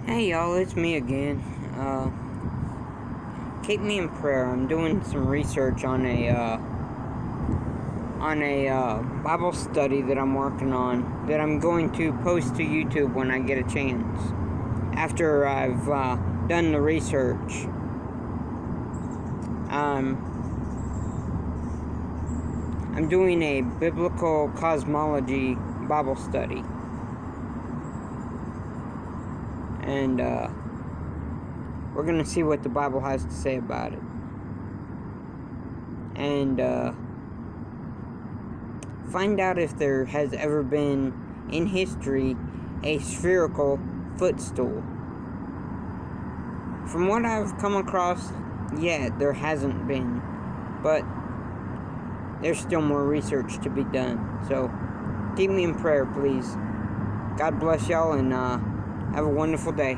Hey y'all, it's me again. Keep me in prayer. I'm doing some research on a Bible study that I'm working on that I'm going to post to YouTube when I get a chance. After I've done the research. I'm doing a biblical cosmology Bible study. And we're going to see what the Bible has to say about it. And find out if there has ever been in history a spherical footstool. From what I've come across, there hasn't been. But there's still more research to be done. So keep me in prayer, please. God bless y'all, and have a wonderful day.